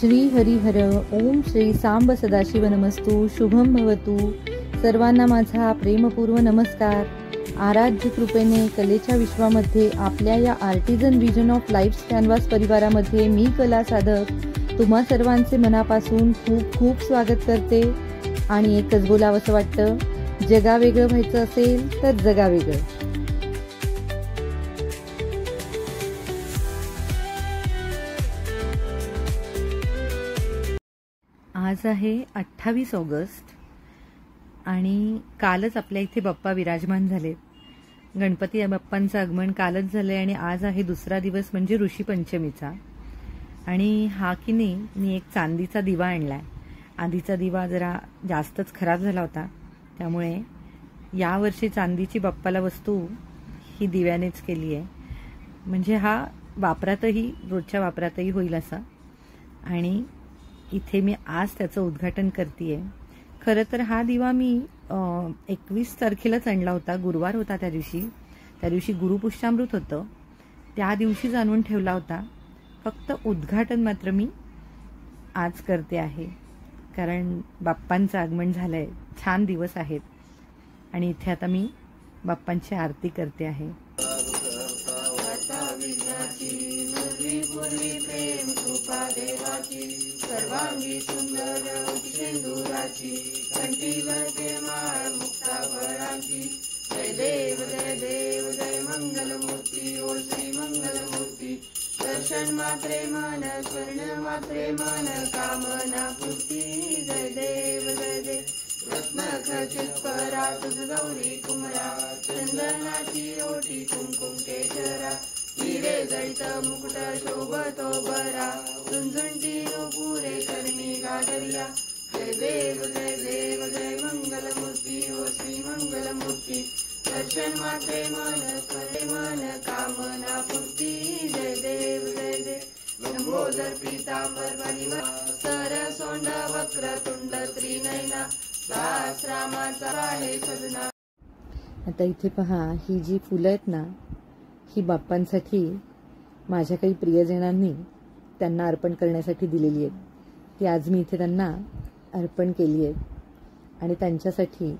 श्री हरिहर ओम श्री सांब सदाशिव नमस्तु शुभम भवतु। सर्वांना माझा प्रेमपूर्व नमस्कार। आराध्य कृपेने कलेच्या विश्वामध्ये आपल्या या artisan vision of life canvas परिवारामध्ये मी कला साधक तुम्हा सर्वांचे मनापासून खूप खूप स्वागत करते। आणि एकच बोलावंसं वाटतं, जगावेगळं व्हायचं असेल तर जगावेगळं। आज आहे 28 ऑगस्ट आणि कालच आपल्या इथे बाप्पा विराजमान झाले। गणपती बाप्पांचं आगमन कालच झाले आणि आज आहे दुसरा दिवस म्हणजे ऋषी पंचमीचा। आणि हा की नाही, मी एक चांदीचा दिवा आणलाय। आधीचा दिवा जरा जास्तच खराब झाला होता, त्यामुळे यावर्षी चांदीची बाप्पाला वस्तू ही दिव्यानेच केली आहे, म्हणजे हा वापरातही रोजच्या वापरातही होईल असा। आणि इथे मी आज त्याचं उद्घाटन करतेय। खरं तर हा दिवा मी 21 तारखेलाच आणला होता, गुरुवार होता त्या दिवशी गुरुपुष्यामृत होतं, त्या दिवशीच आणून ठेवला होता। फक्त उद्घाटन मात्र मी आज करते आहे, कारण बाप्पांचं आगमन झालंय, छान दिवस आहेत आणि इथे आता मी बाप्पांची आरती करते आहे। सर्वांगी सुंदर सिंदुराची कंठी भरते माळ मुक्ताभराची। जय देव जय देव जय मंगलमूर्ती ओ श्री मंगलमूर्ती। दर्शन मात्रे मन स्वर्ण मात्रे मन कामना पूर्ती। जय देव जय देव रत्न खचित परा तुझ गौरी कुमरा। चंदनाची ओटी कुंकुम केशरा हिरे जळित मुकुट शोभतो बरा। झुंझुंटी नुपुरे कर्मी गाडरिया। जय देव जय मंगलमूर्ती ओ श्री मंगलमूर्ती। दर्शन मात्रे मन करे मन कामना पूर्ती। जय देव लंबोदर पीतांबर परिवार सर सोंड वक्र तुंड त्रिनयना। दास रामाचा आहे सजना। आता इथे पहा, ही जी फुलं आहेत ना, ही बाप्पांसाठी माझ्या काही प्रियजनांनी त्यांना अर्पण करण्यासाठी दिलेली आहेत। ती आज मी इथे त्यांना अर्पण केली आहेत आणि त्यांच्यासाठी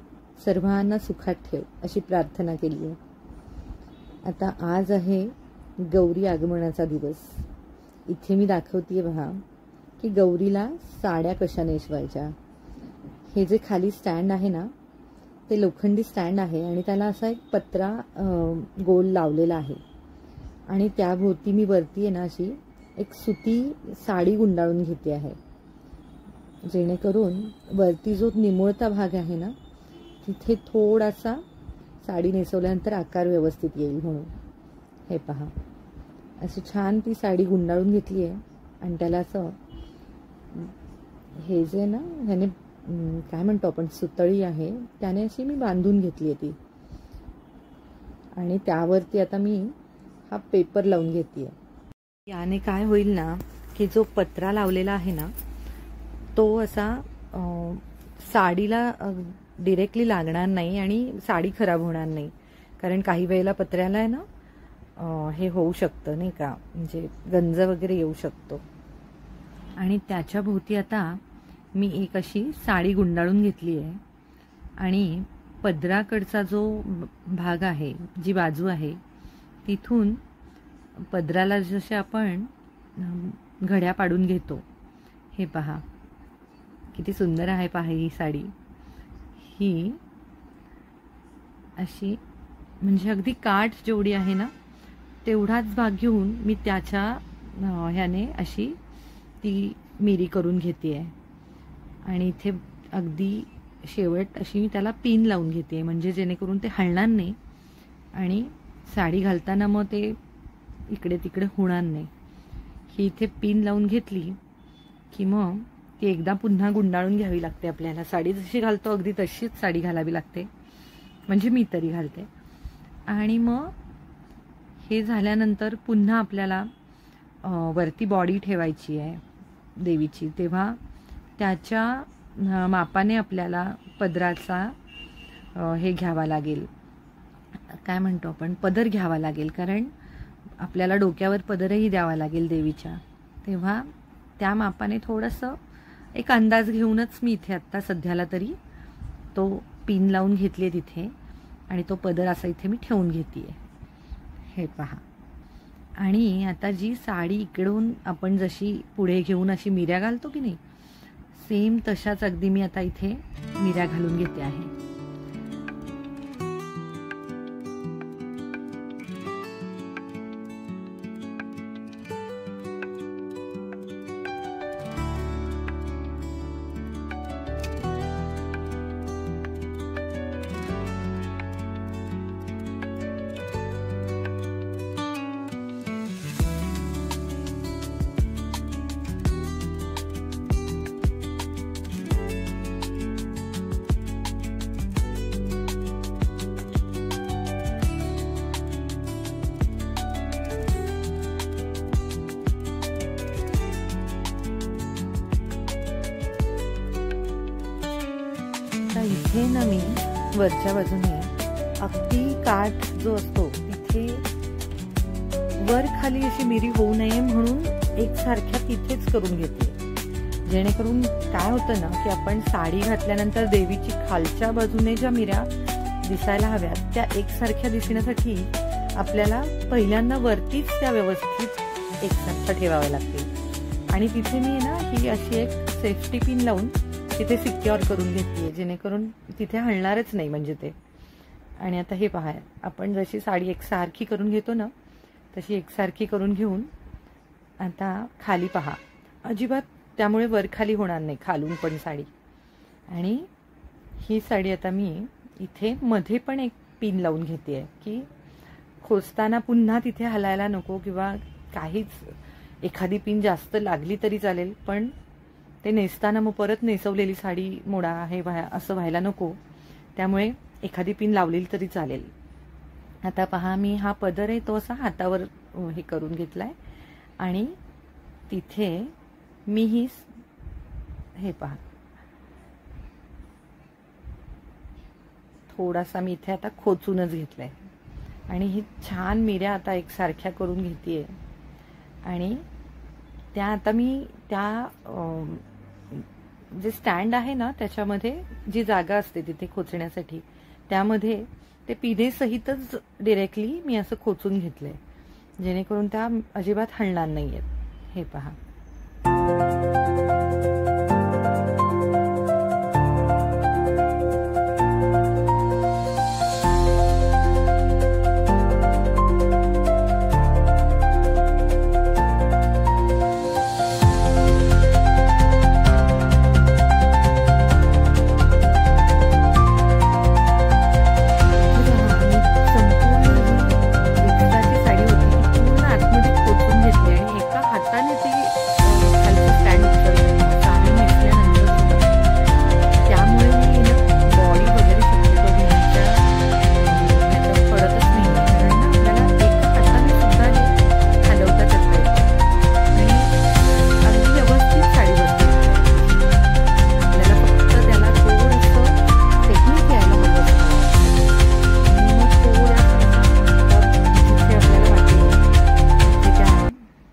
सर्वांना सुखात ठेव अशी प्रार्थना केली आहे। आता आज आहे गौरी आगमनाचा दिवस। इथे मी दाखवतेय पहा की गौरीला साड्या कशा नेसवायच्या। हे जे खाली स्टँड आहे ना, ते लोखंडी स्टँड आहे आणि त्याला असा एक पत्रा गोल लावलेला आहे आणि त्याभोवती मी वरती आहे ना अशी एक सुती साडी गुंडाळून घेते आहे, जेणेकरून वरती जो निमुळता भाग आहे ना तिथे थोडासा साडी नेसवल्यानंतर आकार व्यवस्थित येईल म्हणून। हे पहा, अशी छान ती साडी गुंडाळून घेतली आहे आणि त्याला असं हे जे ना ह्याने काय म्हणतो आपण, सुतळी आहे त्याने अशी मी बांधून घेतली आहे ती। आणि त्यावरती आता मी हा पेपर लावून घेते। याने काय होईल ना की जो पत्रा लावलेला आहे ना तो असा साडीला डिरेक्टली लागणार नाही आणि साडी खराब होणार नाही, कारण काही वेळेला पत्र्याला आहे ना हे होऊ शकतं नाही का, म्हणजे गंज वगैरे येऊ शकतो। आणि त्याच्या भोवती आता मी एक अशी साडी गुंडाळून घेतली आहे आणि पदराकडचा जो भाग आहे, जी बाजू आहे, तिथून पदराला जसे आपण घड्या पाडून घेतो, हे पहा किती सुंदर आहे पहा ही साडी। ही अशी म्हणजे अगदी काठ जेवढी आहे ना तेवढाच भाग घेऊन मी त्याच्या ह्याने अशी ती मिरी करून घेते आहे आणि इथे अगदी शेवट अशी मी त्याला पिन लावून घेते, म्हणजे जेणेकरून ते हलणार नाही आणि साडी घालताना मग ते इकडे तिकडे होणार नाही। ही इथे पिन लावून घेतली की मग ती एकदा पुन्हा गुंडाळून घ्यावी लागते आपल्याला। साडी जशी घालतो अगदी तशीच साडी घालावी लागते, म्हणजे मी तरी घालते। आणि मग हे झाल्यानंतर पुन्हा आपल्याला वरती बॉडी ठेवायची आहे देवीची, तेव्हा त्याच्या मापाने आपल्याला पदराचा हे घ्यावा लागेल, काय म्हणतो आपण, पदर घ्यावा लागेल, कारण आपल्याला डोक्यावर पदरही द्यावा लागेल देवीच्या। तेव्हा त्या मापाने थोडंसं एक अंदाज घेऊनच मी इथे आत्ता सध्याला तरी तो पिन लावून घेतली आहे तिथे आणि तो पदर असा इथे मी ठेवून घेते आहे. हे पहा. आणि आता जी साडी इकडून आपण जशी पुढे घेऊन अशी मिऱ्या घालतो की नाही, सेम तशाच अगदी मी आता इथे मिऱ्या घालून घेते आहे. इथे ना मी वरच्या बाजूने अगदी काठ जो असतो तिथे वर खाली अशी मिरी होऊ नये म्हणून एकसारख्या तिथेच करून घेते, जेणेकरून काय होतं ना की आपण साडी घातल्यानंतर देवीची खालच्या बाजूने ज्या मिऱ्या दिसायला हव्यात त्या एकसारख्या दिसण्यासाठी आपल्याला पहिल्यांदा वरतीच त्या व्यवस्थित एकसारख्या ठेवाव्या लागतील. आणि तिथे मी ना ही अशी एक सेफ्टी पिन लावून तिथे सिक्युअर करून घेतली आहे, जेणेकरून तिथे हलणारच नाही म्हणजे ते. आणि आता हे पहा, आपण जशी साडी एकसारखी करून घेतो ना तशी एकसारखी करून घेऊन आता खाली पहा, अजिबात त्यामुळे वर खाली होणार नाही, खालून पण साडी. आणि ही साडी आता मी इथे मध्ये पण एक पिन लावून घेते आहे की खोचताना पुन्हा तिथे हलायला नको किंवा काहीच, एखादी पिन जास्त लागली तरी चालेल पण ते नेसताना मग परत नेसवलेली साडी मोडा हे असं व्हायला नको, त्यामुळे एखादी पिन लावलेली तरी चालेल. आता पहा, मी हा पदर आहे तो असा हातावर हे करून घेतलाय आणि तिथे मी ही हे पहा थोडासा मी इथे आता खोचूनच घेतलाय आणि ही छान मिऱ्या आता एकसारख्या करून घेतेय. आणि त्या आता मी त्या जे स्टँड आहे ना त्याच्यामध्ये जी जागा असते तिथे खोचण्यासाठी त्यामध्ये ते पिनेसहितच डिरेक्टली मी असं खोचून घेतलंय, जेणेकरून त्या अजिबात हलणार नाहीयेत. हे पहा.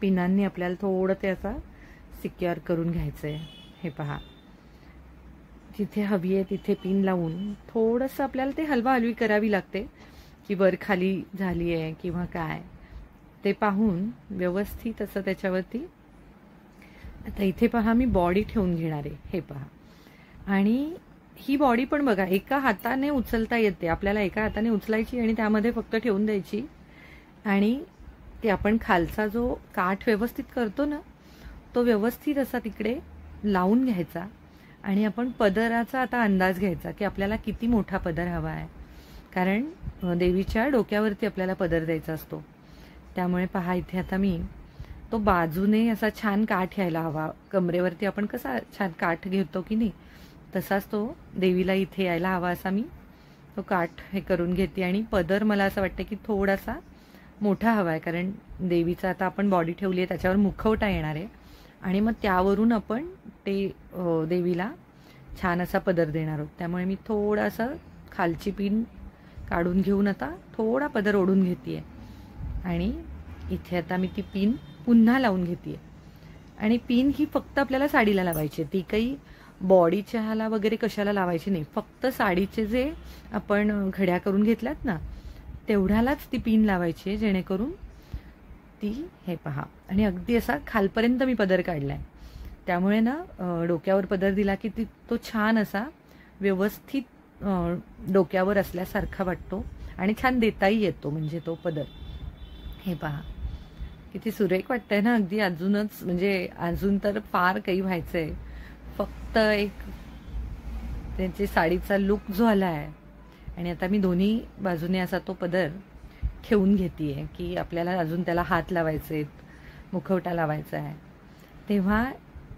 पिनांनी आपल्याला थोडं ते असं सिक्युअर करून घ्यायचंय. हे पहा, जिथे हवी आहे तिथे पिन लावून थोडंसं आपल्याला ते हलवाहलवी करावी लागते की वर खाली झाली आहे किंवा काय ते पाहून व्यवस्थित असं त्याच्यावरती. आता इथे पहा मी बॉडी ठेवून घेणार आहे. हे पहा, आणि ही बॉडी पण बघा एका हाताने उचलता येते आपल्याला, एका हाताने उचलायची आणि त्यामध्ये फक्त ठेवून द्यायची आणि ते आपण खालचा जो काठ व्यवस्थित करतो ना तो व्यवस्थित असा तिकडे लावून घ्यायचा. आणि आपण पदराचा आता अंदाज घ्यायचा की आपल्याला किती मोठा पदर हवा आहे, कारण देवीच्या डोक्यावरती आपल्याला पदर द्यायचा असतो. त्यामुळे पहा इथे आता मी तो बाजूने असा छान काठ यायला हवा, कमरेवरती आपण कसा छान काठ घेतो की नाही तसाच तो देवीला इथे यायला हवा असा मी तो काठ हे करून घेते. आणि पदर मला असं वाटतं की थोडासा मोठा हवा आहे, कारण देवीचा आता आपण बॉडी ठेवली आहे त्याच्यावर मुखवटा येणार आहे आणि मग त्यावरून आपण ते देवीला छान असा पदर देणार आहोत. त्यामुळे मी थोडासा खालची पिन काढून घेऊन आता थोडा पदर ओढून घेते आणि इथे आता मी ती पिन पुन्हा लावून घेते आणि पिन ही फक्त आपल्याला साडीला लावायची, ती काही बॉडीच्या ह्याला वगैरे कशाला लावायची नाही. फक्त साडीचे जे आपण घड्या करून घेतल्यात ना तेवढ्यालाच ती पिन लावायची आहे, जेणेकरून ती हे पहा. आणि अगदी असा खालपर्यंत मी पदर काढलाय, त्यामुळे ना डोक्यावर पदर दिला की तो छान असा व्यवस्थित डोक्यावर असल्यासारखा वाटतो आणि छान देताही येतो म्हणजे तो पदर. हे पहा किती सुरेख वाटतंय ना. अगदी अजूनच म्हणजे अजून तर फार काही व्हायचंय, फक्त एक त्यांची साडीचा लुक जो आला आहे. आणि आता मी दोन्ही बाजूने असा तो पदर ठेवून घेतेय की आपल्याला अजून त्याला हात लावायचे, मुखवटा लावायचा आहे. तेव्हा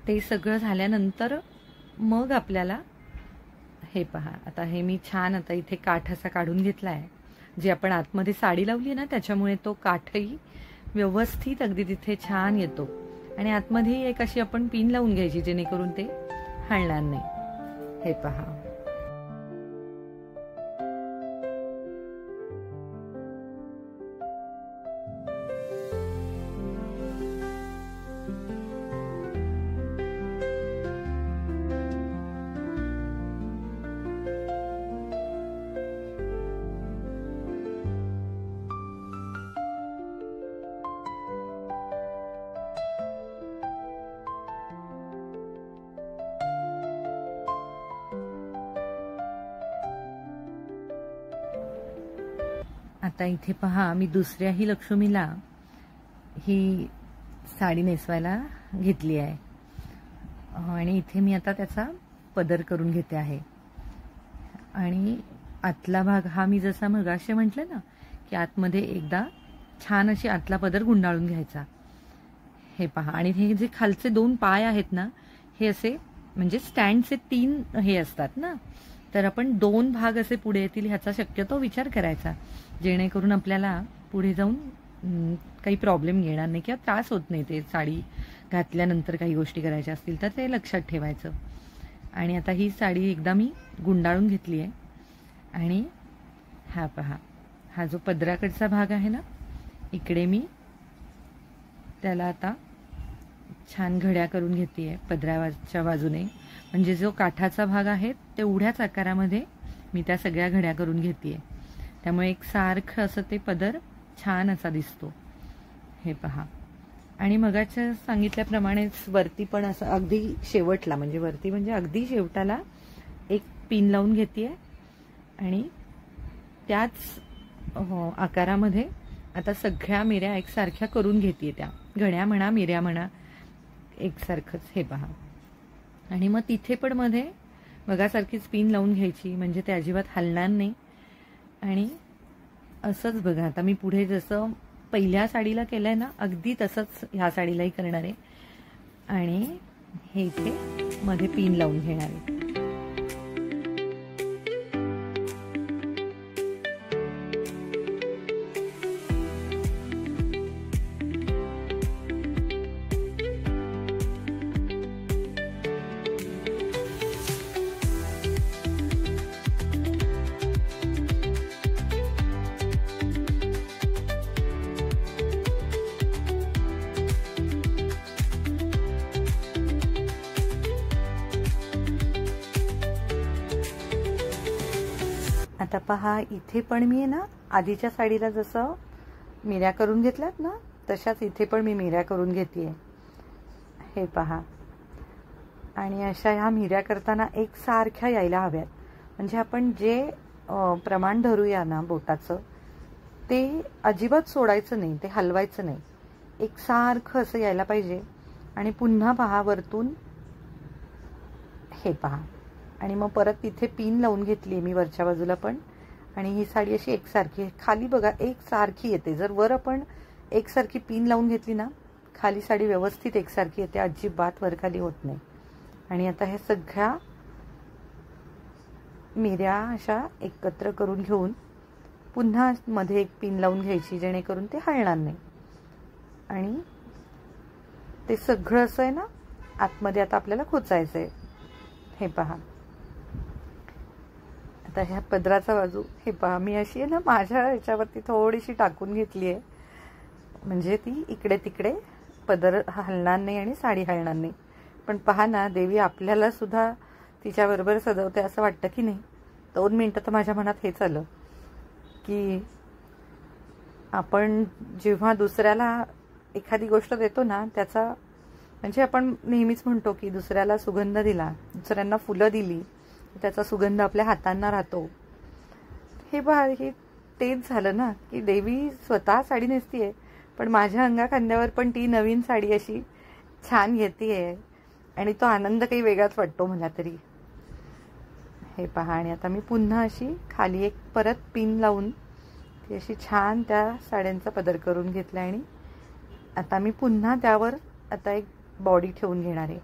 ते सगळं झाल्यानंतर मग आपल्याला हे पहा, आता हे मी छान आता इथे काठ असा काढून घेतला आहे. जे आपण आतमध्ये साडी लावली ना त्याच्यामुळे तो काठही व्यवस्थित अगदी तिथे छान येतो. आणि आतमध्ये एक अशी आपण पिन लावून घ्यायची जेणेकरून ते हलणार नाही. हे पहा. आता इथे पहा, मी दुसऱ्याही लक्ष्मीला ही साडी नेसवायला घेतली आहे आणि इथे मी आता त्याचा पदर करून घेते आहे. आणि आतला भाग हा मी जसा मगाशी म्हटलं ना की आतमध्ये एकदा छान अशी आतला पदर गुंडाळून घ्यायचा. हे पहा. आणि हे जे खालचे 2 पाय आहेत ना हे असे म्हणजे स्टँडचे 3 हे असतात ना, तर आपण 2 भाग असे पुढे येतील ह्याचा शक्यतो विचार करायचा, जेणेकरून आपल्याला पुढे जाऊन काही प्रॉब्लेम येणार नाही किंवा त्रास होत नाही. ते साडी घातल्यानंतर काही गोष्टी करायच्या असतील तर ते लक्षात ठेवायचं. आणि आता ही साडी एकदा मी गुंडाळून घेतली आहे. आणि हा पहा, हा जो पदराकडचा भाग आहे ना इकडे मी त्याला आता छान घड्या करून घेते पदराच्या बाजूने, म्हणजे जो काठाचा भाग आहे तेवढ्याच आकारामध्ये मी त्या सगळ्या घड्या करून घेते. त्यामुळे एक सारखं असं ते पदर छान असा दिसतो. हे पहा. आणि मगाच्या सांगितल्याप्रमाणेच वरती पण असं अगदी शेवटला म्हणजे वरती म्हणजे अगदी शेवटाला एक पिन लावून घेते आणि त्याच आकारामध्ये आता सगळ्या मिऱ्या एकसारख्या करून घेते. त्या घड्या म्हणा मिऱ्या म्हणा एकसारखंच. हे पहा. आणि मग तिथे पण मध्ये मगासारखीच पिन लावून घ्यायची म्हणजे ते अजिबात हलणार नाही. आणि असंच बघा, आता मी पुढे जसं पहिल्या साडीला केलंय ना अगदी तसंच ह्या साडीलाही करणार आहे. आणि हे इथे मध्ये पिन लावून घेणार आहे. आता पहा, इथे पण मी ना आधीच्या साडीला जसं मिऱ्या करून घेतल्यात ना तशाच इथे पण मी मिऱ्या करून घेतेय. हे पहा. आणि अशा ह्या मिऱ्या करताना एक सारख्या यायला हव्यात, म्हणजे आपण जे प्रमाण धरूया ना बोटाचं ते अजिबात सोडायचं नाही, ते हलवायचं नाही, एक सारखं असं यायला पाहिजे. आणि पुन्हा पहा वरतून हे पहा. आणि मग परत तिथे पिन लावून घेतली मी वरच्या बाजूला पण. आणि ही साडी अशी एकसारखी खाली बघा एकसारखी येते. जर वर आपण एकसारखी पिन लावून घेतली ना खाली साडी व्यवस्थित एकसारखी येते, अजिबात वर खाली होत नाही. आणि आता हे सगळ्या मिऱ्या अशा एकत्र करून घेऊन पुन्हा मध्ये एक पिन लावून घ्यायची जेणेकरून ते हलणार नाही. आणि ते सगळं असं आहे ना आतमध्ये आता आपल्याला खोचायचं आहे. हे पहा. आता ह्या पदराचा बाजू हे पहा, मी अशी आहे ना माझ्या ह्याच्यावरती थोडीशी टाकून घेतली आहे म्हणजे ती इकडे तिकडे पदर हलणार नाही आणि साडी हलणार नाही. पण पहा ना, देवी आपल्याला सुद्धा तिच्याबरोबर सजवते असं वाटतं की नाही. 2 मिनटं तर माझ्या मनात हेच आलं की आपण जेव्हा दुसऱ्याला एखादी गोष्ट देतो ना, त्याचा म्हणजे आपण नेहमीच म्हणतो की दुसऱ्याला सुगंध दिला, दुसऱ्यांना फुलं दिली, त्याचा सुगंध आपल्या हातांना राहतो. हे तेच झालं ना की देवी स्वतः साडी नेसतीये, पण माझ्या अंगाखांद्यावर पण ती नवीन साडी अशी छान घेतीये आणि तो आनंद काही वेगळाच वाटतो मला तरी. हे पहा, आणि आता मी पुन्हा अशी खाली एक परत पिन लावून ती अशी छान त्या साड्यांचा पदर करून घेतला आणि आता मी पुन्हा त्यावर आता एक बॉडी ठेवून घेणार आहे.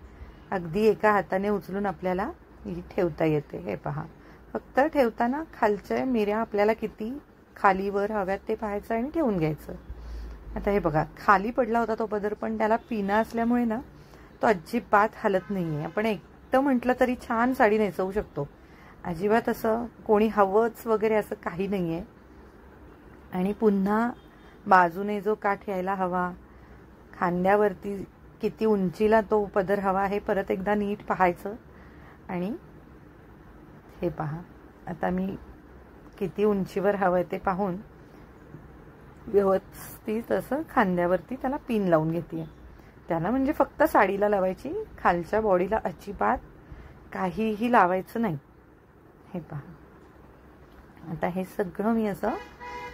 अगदी एका हाताने उचलून आपल्याला ही ठेवता येते. हे पहा, फक्त ठेवताना खालच्या मिऱ्या आपल्याला किती खालीवर हव्यात ते पाहायचं आणि ठेवून घ्यायचं. आता हे बघा, खाली पडला होता तो पदर, पण त्याला पिना असल्यामुळे ना तो अजिबात हलत नाही आहे. आपण एकटं म्हटलं तरी छान साडी नेसवू शकतो. अजिबात असं कोणी हवंच वगैरे असं काही नाही आहे. आणि पुन्हा बाजूने जो काठ यायला हवा, खांद्यावरती किती उंचीला तो पदर हवा हे परत एकदा नीट पाहायचं. आणि हे पहा, आता मी किती उंचीवर हवं ते पाहून व्यवस्थित असं खांद्यावरती त्याला पिन लावून घेते. त्याला म्हणजे फक्त साडीला लावायची, खालच्या बॉडीला अजिबात काहीही लावायचं नाही. हे पहा, आता हे सगळं मी असं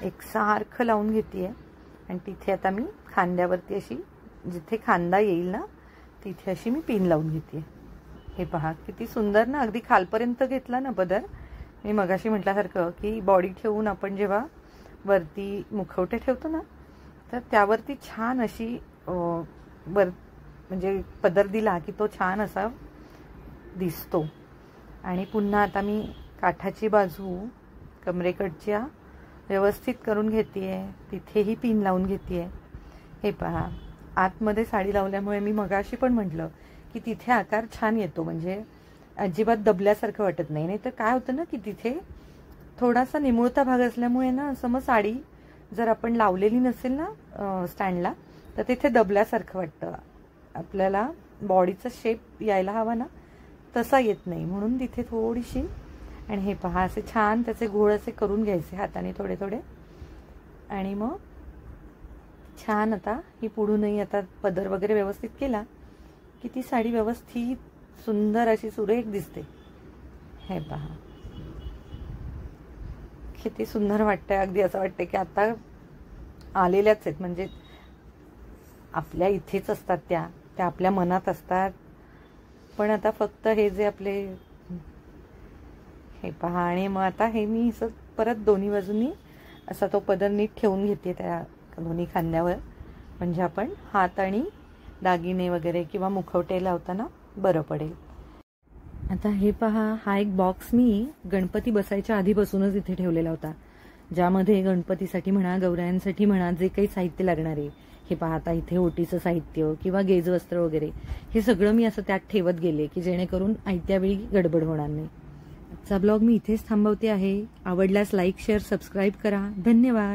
एकसारखं लावून घेते आणि तिथे आता मी खांद्यावरती अशी जिथे खांदा येईल ना तिथे अशी मी पिन लावून घेते. हे पहा किती सुंदर ना, अगदी खालपर्यंत घेतला ना पदर. मी मगाशी म्हटल्यासारखं की बॉडी ठेवून आपण जेव्हा वरती मुखवटे ठेवतो ना, तर त्यावरती छान अशी म्हणजे पदर दिला की तो छान असा दिसतो. आणि पुन्हा आता मी काठाची बाजू कमरेकडच्या व्यवस्थित करून घेते, तिथेही पिन लावून घेते. हे पहा, आतमध्ये साडी लावल्यामुळे मी मगाशी पण म्हटलं की तिथे आकार छान येतो, म्हणजे अजिबात दबल्यासारखं वाटत नाही. नाही तर काय होतं ना की तिथे थोडासा निमुळता भाग असल्यामुळे ना असं मग साडी जर आपण लावलेली नसेल ना स्टँडला तर तिथे दबल्यासारखं वाटतं. आपल्याला बॉडीचा शेप यायला हवा ना तसा येत नाही, म्हणून तिथे थोडीशी. आणि हे पहा, असे छान त्याचे घोळ असे करून घ्यायचे हाताने थोडे थोडे. आणि मग छान आता ही पुढूनही आता पदर वगैरे व्यवस्थित केला की ती साडी व्यवस्थित सुंदर अशी सुरेख दिसते. हे पहा किती सुंदर वाटतंय. अगदी असं वाटतंय की आता आलेल्याच आहेत, म्हणजे आपल्या इथेच असतात, त्या आपल्या मनात असतात. पण आता फक्त हे जे आपले हे पहा. आणि मग आता हे मी असं परत दोन्ही बाजूंनी असा तो पदर नीट ठेवून घेते त्या दोन्ही खांद्यावर, म्हणजे आपण हात आणि दागिने वगैरे किंवा मुखवटे लावताना बरं पडेल. आता हे पहा, हा एक बॉक्स मी गणपती बसायच्या आधीपासूनच इथे ठेवलेला होता, ज्यामध्ये गणपतीसाठी म्हणा गौरायांसाठी म्हणा जे काही साहित्य लागणार आहे. हे पहा, आता इथे ओटीचं साहित्य किंवा गेजवस्त्र वगैरे हे सगळं मी असं त्यात ठेवत गेले की जेणेकरून आयत्या वेळी गडबड होणार नाही. आजचा ब्लॉग मी इथेच थांबवते आहे. आवडल्यास लाईक, शेअर, सबस्क्राईब करा. धन्यवाद.